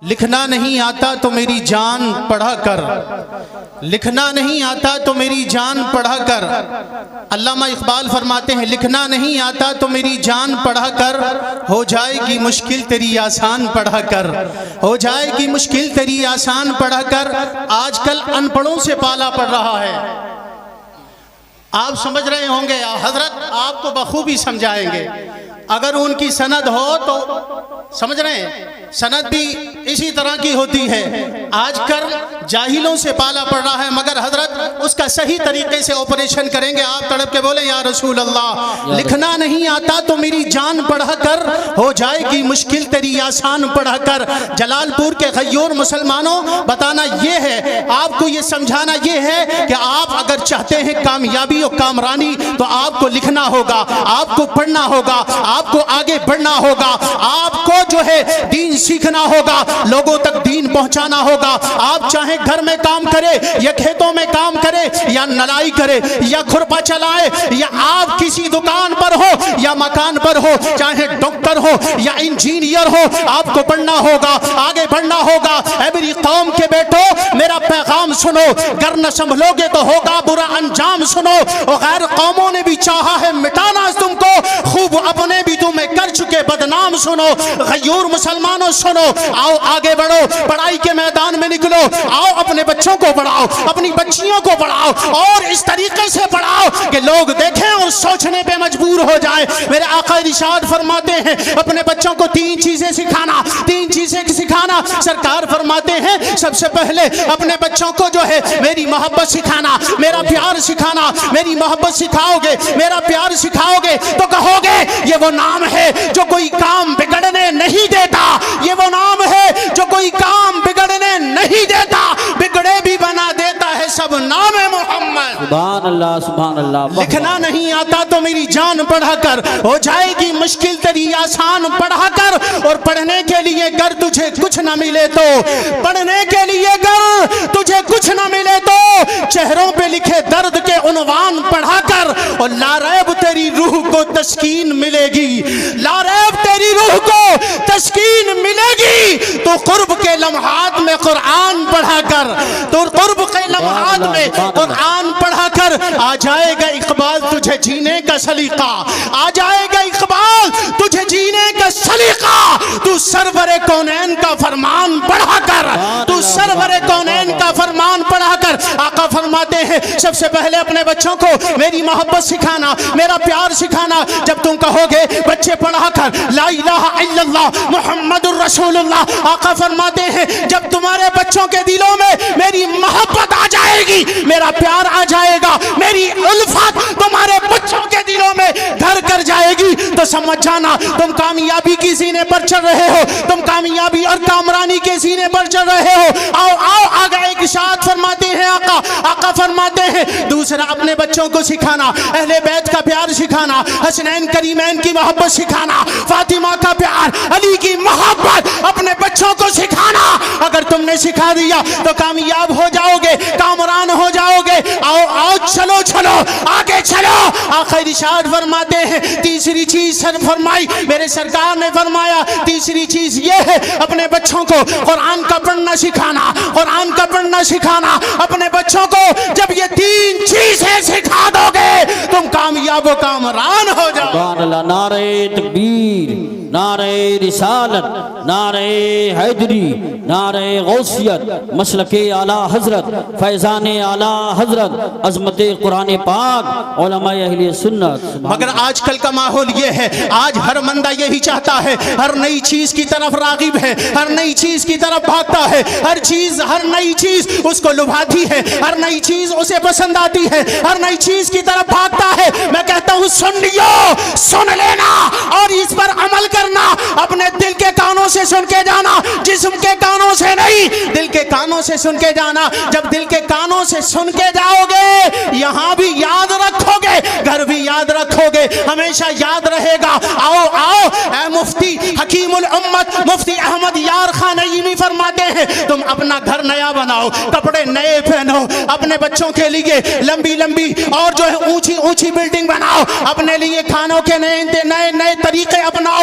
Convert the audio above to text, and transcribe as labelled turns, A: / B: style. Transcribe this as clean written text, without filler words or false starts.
A: لکھنا نہیں آتا تو میری جان پڑھا کر، لکھنا نہیں آتا تو میری جان پڑھا کر۔ علامہ اقبال فرماتے ہیں لکھنا نہیں آتا تو میری جان پڑھا کر، ہو جائے گی مشکل تیری آسان پڑھا کر، ہو جائے گی مشکل تیری آسان پڑھا کر۔ آج کل ان پڑھوں سے پالا پڑ رہا ہے۔ آپ سمجھ رہے ہوں گے، حضرت آپ کو بخوبی سمجھائیں گے، اگر ان کی سند ہو تو سمجھ رہے ہیں سند بھی اسی طرح کی ہوتی ہے۔ آج کل جاہلوں سے پالا پڑ رہا ہے، مگر حضرت اس کا صحیح طریقے سے آپریشن کریں گے۔ آپ تڑپ کے بولیں یا رسول اللہ، لکھنا نہیں آتا تو میری جان پڑھا کر، ہو جائے گی مشکل تیری آسان پڑھا کر۔ جلال پور کے غیور مسلمانوں، بتانا یہ ہے، آپ کو یہ سمجھانا یہ ہے کہ آپ اگر چاہتے ہیں کامیابی اور کامرانی تو آپ کو لکھنا ہوگا، آپ کو پڑھنا ہوگا، آپ کو آگے بڑھنا ہوگا، آپ کو جو ہے دین سیکھنا ہوگا، لوگوں تک دین پہنچانا ہوگا۔ آپ چاہیں گھر میں کام کرے یا کھیتوں میں کام کرے یا نلائی کرے یا کھرپا چلائے، یا آپ کسی دکان پر ہو یا مکان پر ہو، چاہے ڈاکٹر ہو یا انجینئر ہو، آپ کو پڑھنا ہوگا، آگے بڑھنا ہوگا۔ اے میری قوم کے بیٹو، میرا پیغام سنو، گر نہ سنبھلو گے تو ہوگا برا انجام سنو۔ اور غیر قوموں نے بھی چاہا ہے مٹانا تم کو، خوب اپنے بھی تمہیں کر چکے بدنام سنو۔ غیور مسلمانوں سنو، آؤ آگے بڑھو، پڑھائی کے میدان میں نکلو، آؤ اپنے بچوں کو پڑھاؤ، اپنی بچیوں کو پڑھاؤ، اور اس طریقے سے پڑھاؤ کہ لوگ دیکھیں اور سوچنے پہ مجبور ہو جائے۔ میرے آقا ارشاد فرماتے ہیں اپنے بچوں کو تین چیزیں سکھانا، تین چیزیں سکھانا۔ سرکار فرماتے ہیں سب سے پہلے اپنے بچوں کو جو ہے میری محبت سکھانا، میرا پیار سکھانا۔ میری محبت سکھاؤ گے، میرا پیار سکھاؤ گے تو کہو گے یہ وہ نام ہے جو کوئی کام بگڑنے نہیں دیتا، یہ وہ نام ہے جو کوئی کام بگڑنے نہیں دیتا، بگڑے بھی بنا دیتا ہے، سب نام ہے محمد۔
B: سبحان اللہ سبحان اللہ۔
A: لکھنا نہیں آتا تو میری جان پڑھا کر، ہو جائے گی مشکل تیری آسان پڑھا کر۔ اور پڑھنے کے لیے گر تجھے کچھ نہ ملے تو، پڑھنے کے لیے گر تجھے کچھ نہ ملے تو، چہروں پہ لکھے درد کے عنوان پڑھا کر۔ اور لا ریب تیری روح کو تسکین ملے گی، لا ریب تیری روح کو تسکین ملے گی تو قرب کے لمحات میں قرآن پڑھا کر، تو قرب کے لمحات میں قرآن پڑھا کر۔ آ جائے گا اقبال تجھے جینے کا سلیقہ، آ جائے گا اقبال تجھے جینے کا سلیقہ۔ تو سرور کونین کا فرمان پڑھا کر، تو سرور کونین کا فرمان پڑھا کر۔ آقا فرماتے ہیں سب سے پہلے اپنے بچوں کو میری محبت سکھانا، میرا پیار سکھانا۔ جب تم کہو گے بچے پڑھا کر لا الہ الا اللہ محمد الرسول اللہ، آقا فرماتے ہیں جب تمہارے بچوں کے دلوں میں میری محبت آ جائے گی، میرا پیار آ جائے گا، میری الفت تمہارے بچوں کے دلوں میں گھر کر جائے گی، تو سمجھ جانا تم کامیابی کی سینے پر چڑھ رہے ہو، تم کامیابی اور کامرانی کے سینے پر چڑھ رہے ہو۔ آؤ آؤ آگے ایک اشارت فرماتے ہیں آقا فرماتے ہیں دوسرا اپنے بچوں کو سکھانا، اہل بیت کا پیار سکھانا، حسنین کریمین کی محبت سکھانا، فاطمہ کا پیار، علی کی محبت اپنے بچوں کو سکھانا۔ اگر تم نے سکھا دیا تو کامیاب ہو جاؤ گے، کامران ہو جاؤ گے۔ آؤ آؤ چلو چلو آگے چلو۔ آخر ارشاد فرماتے ہیں تیسری چیز سر فرمائی میرے سرکار نے فرمایا، تیسری چیز یہ ہے اپنے بچوں کو قرآن کا پڑھنا سکھانا، قرآن کا پڑھنا سکھانا۔ اپنے بچوں کو جب یہ تین چیزیں سکھا دو گے تم کامیاب و کامران ہو جاؤ۔
B: سبحان اللہ۔ نعرہ تکبیر، نعرہ رسالت، نعرہ حیدری، نعرہ غوثیت، مسلک اعلیٰ حضرت، فیضان اعلیٰ حضرت، عظمت قرآن پاک، علماء اہل سنت۔
A: مگر آج کل کا ماحول یہ ہے، آج ہر بندہ یہی چاہتا ہے، ہر نئی چیز کی طرف راغب ہے، ہر نئی چیز کی طرف بھاگتا ہے، ہر نئی چیز اس کو لبھاتی ہے، ہر نئی چیز اسے پسند آتی ہے، ہر نئی چیز کی طرف بھاگتا ہے۔ میں کہتا ہوں سن لیو، سن لینا اور اس پر عمل کرنا۔ اپنے دل کے کانوں سے سن کے جانا، جسم کے کانوں سے نہیں، دل کے کانوں سے سن کے جانا۔ جب دل کے کانوں سے سن کے جاؤ گے یہاں بھی یاد رکھو گے، گھر بھی یاد رکھو گے، ہمیشہ یاد رہے گا۔ آؤ آؤ اے مفتی حکیم الامت مفتی احمد یار خان نعیمی فرماتے ہیں تم اپنا گھر نیا بناؤ، کپڑے نئے پہنو، اپنے بچوں کے لیے لمبی لمبی اور جو ہے اونچی اونچی بلڈنگ بناؤ، اپنے لیے کھانوں کے نئے نئے طریقے اپناؤ،